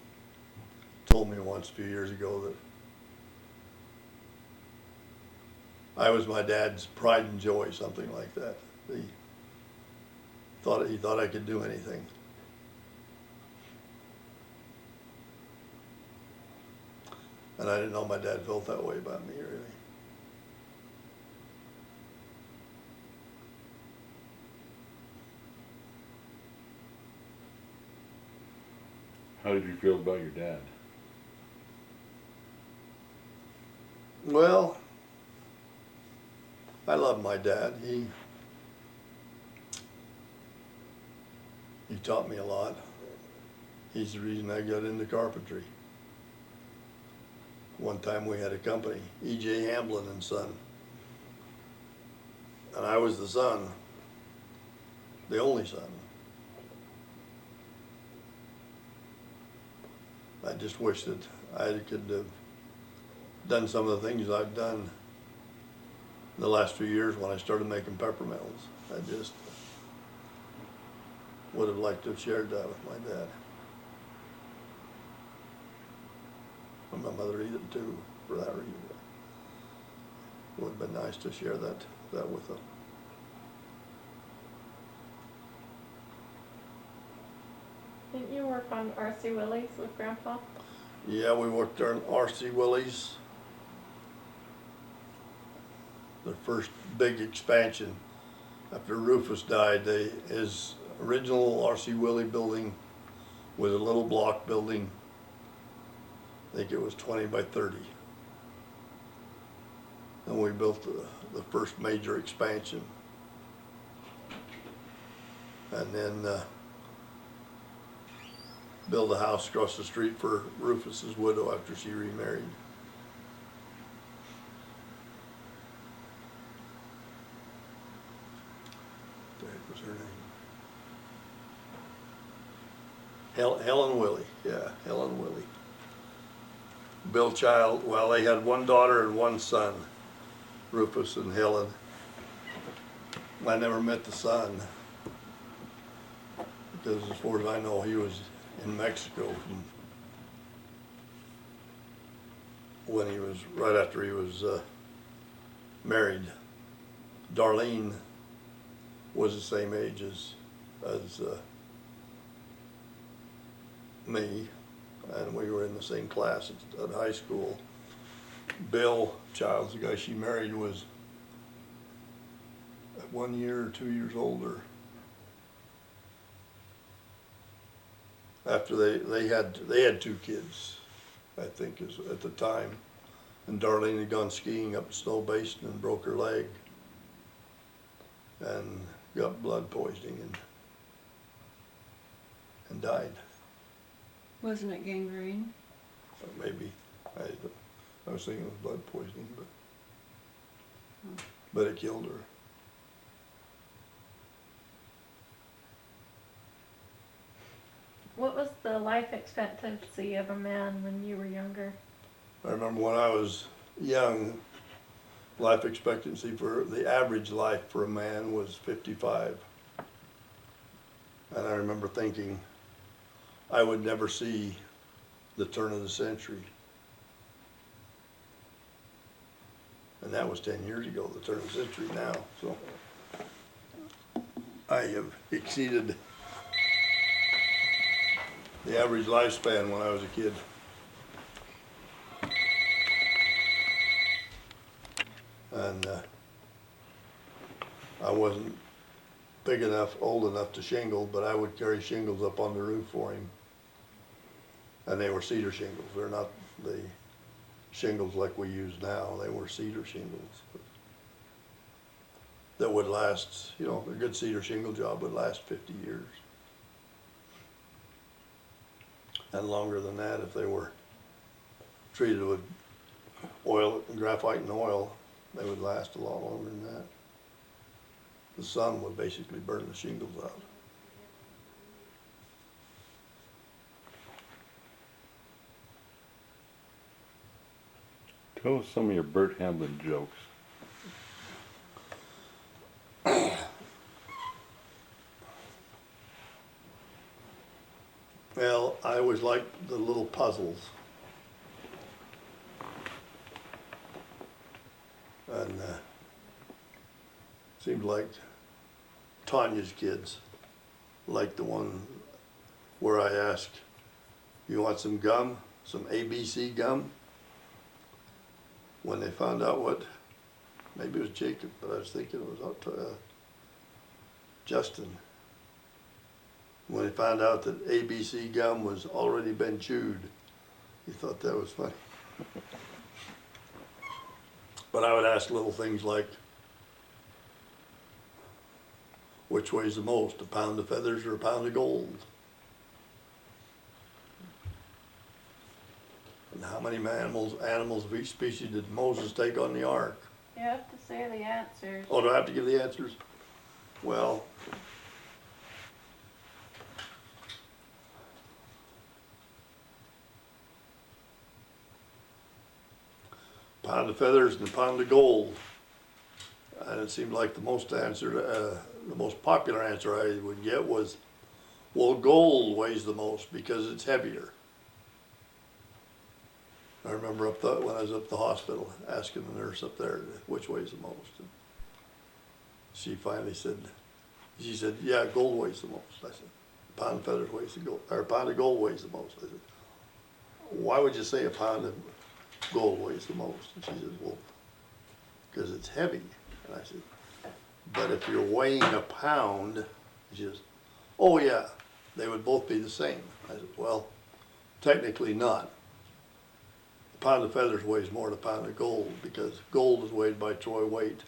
[SPEAKER 1] told me once a few years ago that I was my dad's pride and joy, something like that. He thought I could do anything. And I didn't know my dad felt that way about me, really.
[SPEAKER 4] How did you feel about your dad?
[SPEAKER 1] Well, I love my dad. He taught me a lot. He's the reason I got into carpentry. One time we had a company, E.J. Hamblin and Son. And I was the son, the only son. I just wish that I could have done some of the things I've done the last few years when I started making peppermills. I just would have liked to have shared that with my dad. And my mother either too, for that reason. It would have been nice to share that with them.
[SPEAKER 3] Didn't you work on R.C. Willie's with Grandpa?
[SPEAKER 1] Yeah, we worked on R.C. Willie's. The first big expansion after Rufus died. His original R.C. Willie building was a little block building. I think it was 20 by 30. And we built the first major expansion. And then built a house across the street for Rufus's widow after she remarried. What the heck was her name? Helen Willie, yeah, Helen Willie. Bill Child, well, they had one daughter and one son, Rufus and Helen. I never met the son, because as far as I know, he was in Mexico from when he was, right after he was married. Darlene was the same age as me, and we were in the same class at high school. Bill Childs, the guy she married, was 1 year or 2 years older. After they had two kids, I think, at the time, and Darlene had gone skiing up Snow Basin and broke her leg, and got blood poisoning and died.
[SPEAKER 2] Wasn't it gangrene?
[SPEAKER 1] Or maybe I was thinking it was blood poisoning, but it killed her.
[SPEAKER 3] What was the life expectancy of a man when you were younger?
[SPEAKER 1] I remember when I was young, life expectancy for the average life for a man was 55. And I remember thinking I would never see the turn of the century. And that was 10 years ago, the turn of the century now. So I have exceeded the average lifespan when I was a kid. And I wasn't big enough, old enough to shingle, but I would carry shingles up on the roof for him. And they were cedar shingles. They're not the shingles like we use now. They were cedar shingles that would last, you know, a good cedar shingle job would last 50 years. And longer than that if they were treated with oil, graphite and oil, they would last a lot longer than that. The sun would basically burn the shingles out.
[SPEAKER 4] Tell us some of your Bert Hamblin jokes.
[SPEAKER 1] Well, I always liked the little puzzles. And seemed like Tanya's kids liked the one where I asked, you want some gum, some ABC gum? When they found out what, maybe it was Jacob, but I was thinking it was Justin. When he found out that ABC gum was already been chewed, he thought that was funny. But I would ask little things like, which weighs the most, a pound of feathers or a pound of gold? And how many animals of each species did Moses take on the ark?
[SPEAKER 3] You have to say the answers.
[SPEAKER 1] Oh, do I have to give the answers? Well, pound of feathers and a pound of gold. And it seemed like the most popular answer I would get was, well, gold weighs the most because it's heavier. I remember when I was up at the hospital asking the nurse up there which weighs the most. And she finally said, yeah, gold weighs the most. I said, a pound of feathers weighs the gold, or a pound of gold weighs the most. I said, why would you say a pound of gold weighs the most? And she said, well, because it's heavy. And I said, but if you're weighing a pound, she says, oh yeah, they would both be the same. I said, well, technically not. A pound of feathers weighs more than a pound of gold because gold is weighed by troy weight.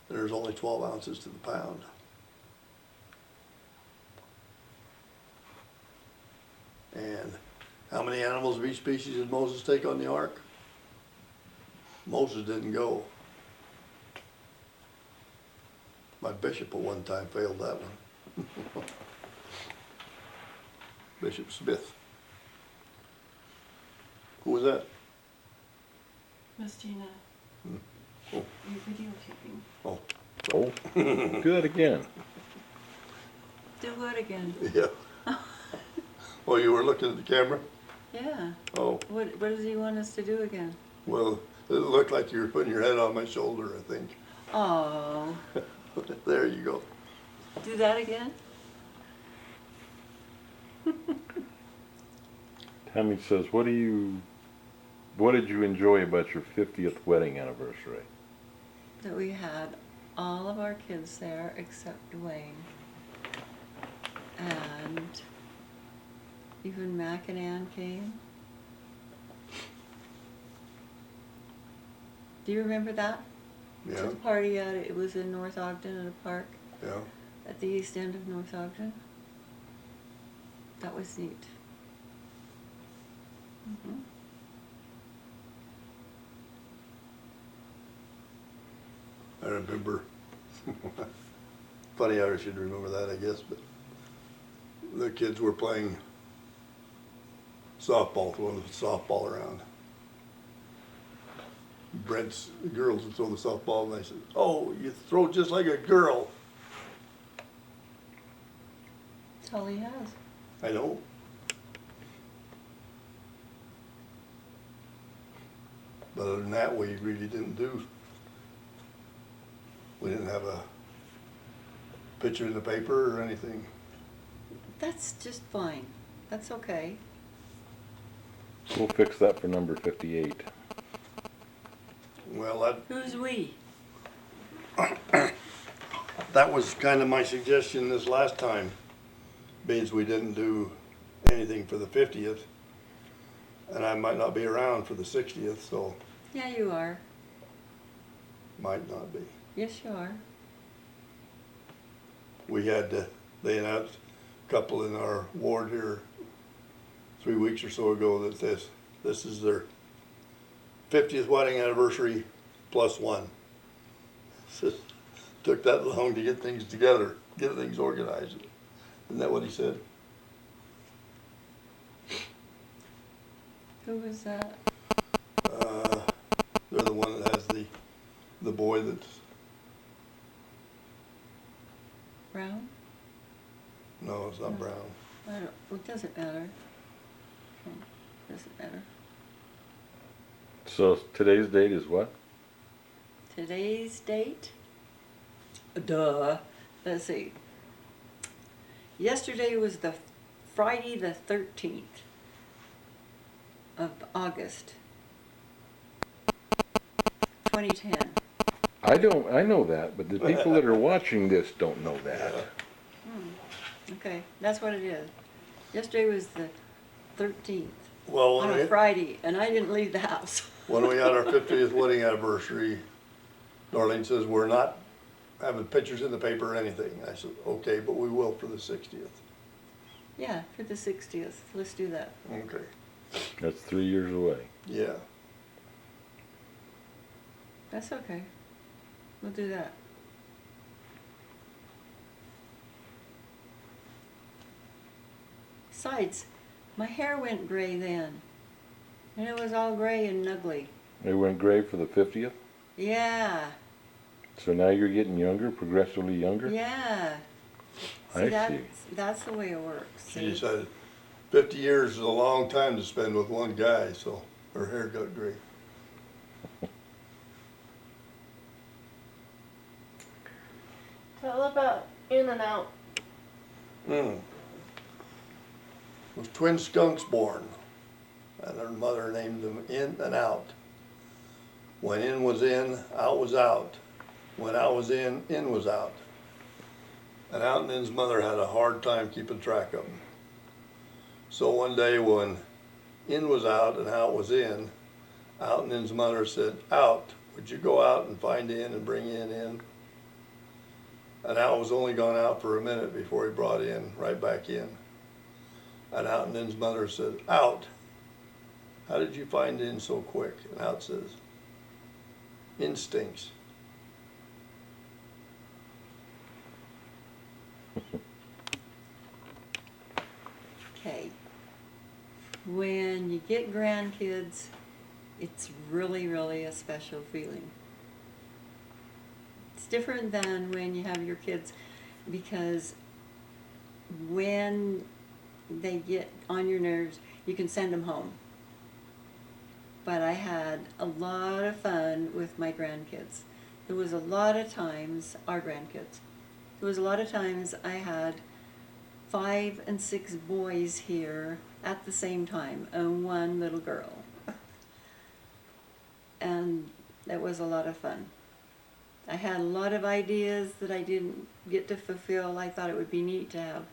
[SPEAKER 1] There's only 12 ounces to the pound. And how many animals of each species did Moses take on the ark? Moses didn't go. My bishop at one time failed that one. Bishop Smith. Who was that?
[SPEAKER 2] Miss Gina,
[SPEAKER 1] Oh,
[SPEAKER 2] you're videotaping.
[SPEAKER 1] oh,
[SPEAKER 4] Oh, do it again.
[SPEAKER 2] Do what again?
[SPEAKER 1] yeah. Oh, you were looking at the camera?
[SPEAKER 2] Yeah.
[SPEAKER 1] Oh,
[SPEAKER 2] What does he want us to do again?
[SPEAKER 1] well, it looked like you were putting your head on my shoulder, I think.
[SPEAKER 2] Oh,
[SPEAKER 1] There you go.
[SPEAKER 2] do that again?
[SPEAKER 4] Tammy says, what did you enjoy about your 50th wedding anniversary?
[SPEAKER 2] That we had all of our kids there except Dwayne. And even Mac and Ann came. Do you remember that? To
[SPEAKER 1] Yeah,
[SPEAKER 2] the party it was in North Ogden at a park
[SPEAKER 1] yeah.
[SPEAKER 2] at the east end of North Ogden. That was neat. Mhm.
[SPEAKER 1] I remember. Funny how I should remember that, I guess, but the kids were playing softball, throwing the softball around. Brent's girls would throw the softball, and they said, "Oh, you throw just like a girl."
[SPEAKER 2] That's all he has.
[SPEAKER 1] I know. But other than that, we really didn't do. We didn't have a picture in the paper or anything.
[SPEAKER 2] That's just fine. That's okay.
[SPEAKER 4] We'll fix that for number 58.
[SPEAKER 1] Well,
[SPEAKER 2] Who's we?
[SPEAKER 1] that was kind of my suggestion this last time, being we didn't do anything for the 50th, and I might not be around for the 60th, so
[SPEAKER 2] Yeah, you are.
[SPEAKER 1] might not be.
[SPEAKER 2] Yes, you are.
[SPEAKER 1] We had, they announced a couple in our ward here 3 weeks or so ago that this is their 50th wedding anniversary plus one. Just took that long to get things together, get things organized. Isn't that what he said?
[SPEAKER 2] Who was that?
[SPEAKER 1] They're the one that has the boy that's,
[SPEAKER 2] Brown?
[SPEAKER 1] no, it's not Brown.
[SPEAKER 2] I don't, it doesn't matter. Doesn't matter.
[SPEAKER 4] So today's date is what?
[SPEAKER 2] Today's date? Duh. Let's see. Yesterday was the Friday the 13th of August, 2010.
[SPEAKER 4] I know that, but the people that are watching this don't know that.
[SPEAKER 2] Okay, that's what it is. Yesterday was the 13th.
[SPEAKER 1] Well,
[SPEAKER 2] on a Friday, and I didn't leave the house.
[SPEAKER 1] when we had our 50th wedding anniversary, Darlene says, we're not having pictures in the paper or anything. I said, okay, but we will for the 60th.
[SPEAKER 2] Yeah, for the 60th. Let's do that.
[SPEAKER 1] Okay,
[SPEAKER 4] That's 3 years away.
[SPEAKER 1] yeah.
[SPEAKER 2] That's okay. We'll do that. Besides, my hair went gray then. And it was all gray and ugly.
[SPEAKER 4] It went gray for the 50th?
[SPEAKER 2] Yeah,
[SPEAKER 4] So now you're getting younger, progressively younger?
[SPEAKER 2] yeah.
[SPEAKER 4] I
[SPEAKER 2] that's,
[SPEAKER 4] see.
[SPEAKER 2] That's the way it works.
[SPEAKER 1] She
[SPEAKER 2] see?
[SPEAKER 1] said 50 years is a long time to spend with one guy, so her hair got gray.
[SPEAKER 3] Tell about In and Out.
[SPEAKER 1] Was twin skunks born, and their mother named them In and Out. When in was in, out was out. When out was in was out. And Out and In's mother had a hard time keeping track of them. So one day when in was out and out was in, Out and In's mother said, Out, would you go out and find in and bring in? And Out was only gone out for a minute before he brought in right back in. And Out and In's mother said, Out, how did you find in so quick? And Out says, instincts.
[SPEAKER 2] Okay. When you get grandkids, it's really, really a special feeling. It's different than when you have your kids, because when they get on your nerves, you can send them home. But I had a lot of fun with my grandkids. There was a lot of times, our grandkids, there was a lot of times I had 5 and 6 boys here at the same time and one little girl. And that was a lot of fun. I had a lot of ideas that I didn't get to fulfill. I thought it would be neat to have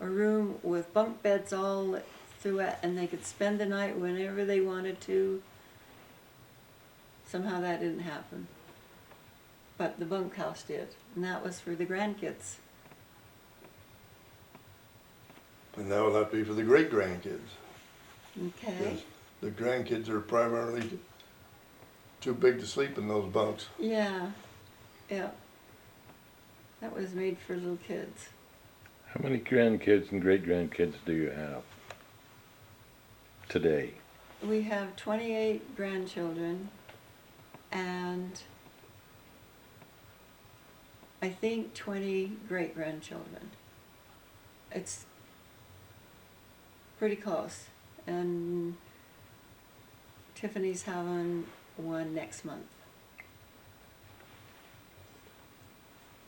[SPEAKER 2] a room with bunk beds all through it, and they could spend the night whenever they wanted to. Somehow that didn't happen. But the bunkhouse did, and that was for the grandkids.
[SPEAKER 1] And that would have to be for the great grandkids.
[SPEAKER 2] Okay.
[SPEAKER 1] Because the grandkids are primarily too big to sleep in those bunks.
[SPEAKER 2] Yeah, yeah. That was made for little kids.
[SPEAKER 4] How many grandkids and great grandkids do you have today?
[SPEAKER 2] We have 28 grandchildren, and I think 20 great-grandchildren. It's pretty close. And Tiffany's having one next month.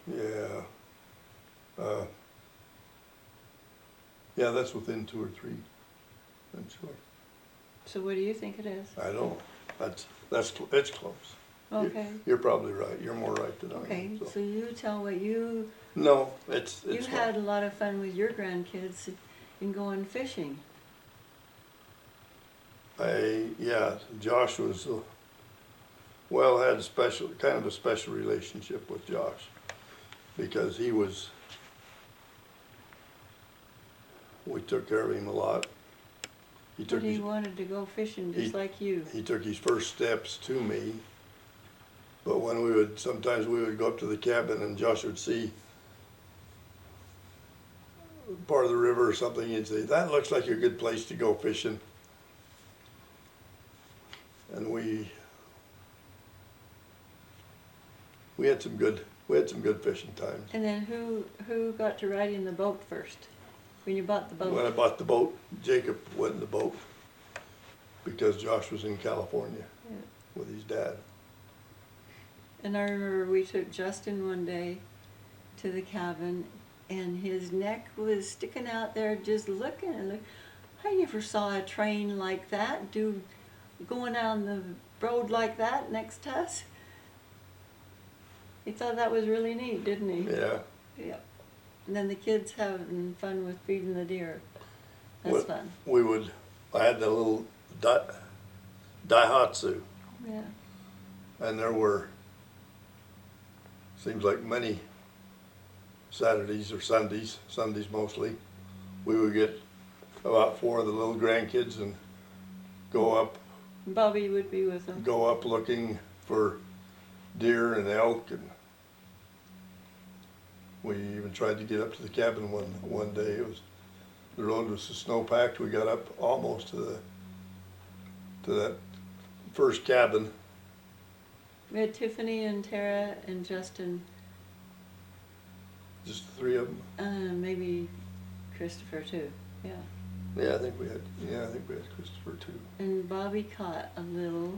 [SPEAKER 1] Yeah. Yeah, that's within 2 or 3. I'm sure.
[SPEAKER 2] So what do you think it is?
[SPEAKER 1] I don't. It's close.
[SPEAKER 2] Okay.
[SPEAKER 1] You're probably right. You're more right than I
[SPEAKER 2] Okay,
[SPEAKER 1] am.
[SPEAKER 2] so you tell what you
[SPEAKER 1] No, it's
[SPEAKER 2] you
[SPEAKER 1] fine.
[SPEAKER 2] had a lot of fun with your grandkids in going fishing.
[SPEAKER 1] Yeah, Josh was, had kind of a special relationship with Josh, because we took care of him a lot.
[SPEAKER 2] But he wanted to go fishing just like you.
[SPEAKER 1] He took his first steps to me, but when sometimes we would go up to the cabin and Josh would see part of the river or something, he'd say, that looks like a good place to go fishing. And we had some good fishing times.
[SPEAKER 2] And then who got to ride in the boat first? When you bought the boat?
[SPEAKER 1] When I bought the boat, Jacob went in the boat because Josh was in California with his dad.
[SPEAKER 2] And I remember we took Justin one day to the cabin, and his neck was sticking out there just looking and looking. I never saw a train like that going down the road like that next to us. He thought that was really neat, didn't he?
[SPEAKER 1] Yeah.
[SPEAKER 2] Yeah. And then the kids having fun with feeding the deer. That's fun.
[SPEAKER 1] I had the little Daihatsu,
[SPEAKER 2] Yeah.
[SPEAKER 1] and there were, seems like many Saturdays or Sundays mostly, we would get about 4 of the little grandkids and go up
[SPEAKER 2] Bobby would be with them.
[SPEAKER 1] looking for deer and elk, and we even tried to get up to the cabin one day. It was, the road was so snow packed, we got up almost to that first cabin.
[SPEAKER 2] We had Tiffany and Tara and Justin,
[SPEAKER 1] Just the 3 of them.
[SPEAKER 2] maybe Christopher too. Yeah.
[SPEAKER 1] Yeah, I think we had Christopher too.
[SPEAKER 2] And Bobby caught a little,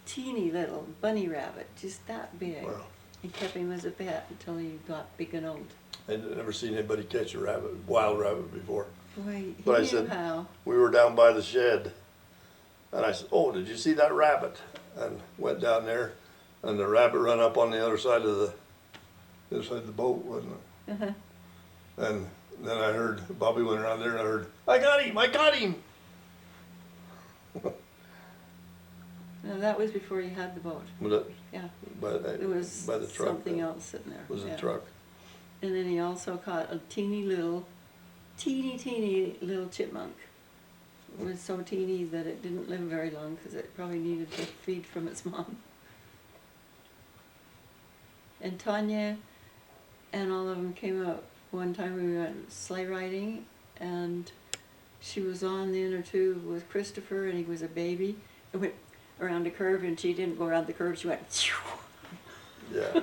[SPEAKER 2] teeny little bunny rabbit, just that big.
[SPEAKER 1] Wow.
[SPEAKER 2] He kept him as a pet until he got big and old.
[SPEAKER 1] I'd never seen anybody catch a wild rabbit before.
[SPEAKER 2] Boy, he
[SPEAKER 1] But I
[SPEAKER 2] knew
[SPEAKER 1] said-
[SPEAKER 2] how.
[SPEAKER 1] We were down by the shed, and I said, "Oh, did you see that rabbit?" And went down there, and the rabbit run up on the other side of the boat, wasn't it?
[SPEAKER 2] Uh-huh.
[SPEAKER 1] And then I heard Bobby went around there, and I heard, "I got him! I got him!"
[SPEAKER 2] No, that was before he had the boat.
[SPEAKER 1] But it,
[SPEAKER 2] Yeah,
[SPEAKER 1] by,
[SPEAKER 2] it was
[SPEAKER 1] by the truck.
[SPEAKER 2] something else sitting there.
[SPEAKER 1] Was
[SPEAKER 2] yeah.
[SPEAKER 1] a truck.
[SPEAKER 2] And then he also caught a teeny little chipmunk. It was so teeny that it didn't live very long because it probably needed to feed from its mom. And Tanya and all of them came up one time. We went sleigh riding, and she was on the inner tube with Christopher, and he was a baby. It went around a curve, and she didn't go around the curve. She went.
[SPEAKER 1] Yeah.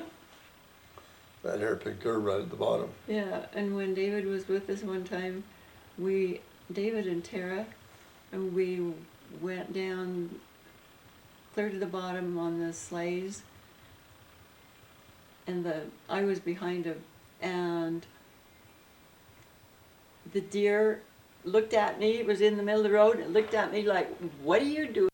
[SPEAKER 1] That hairpin curve right at the bottom.
[SPEAKER 2] Yeah, and when David was with us one time, David and Tara, and we went down clear to the bottom on the sleighs, and I was behind him, and the deer looked at me. It was in the middle of the road, and looked at me like, "What are you doing?"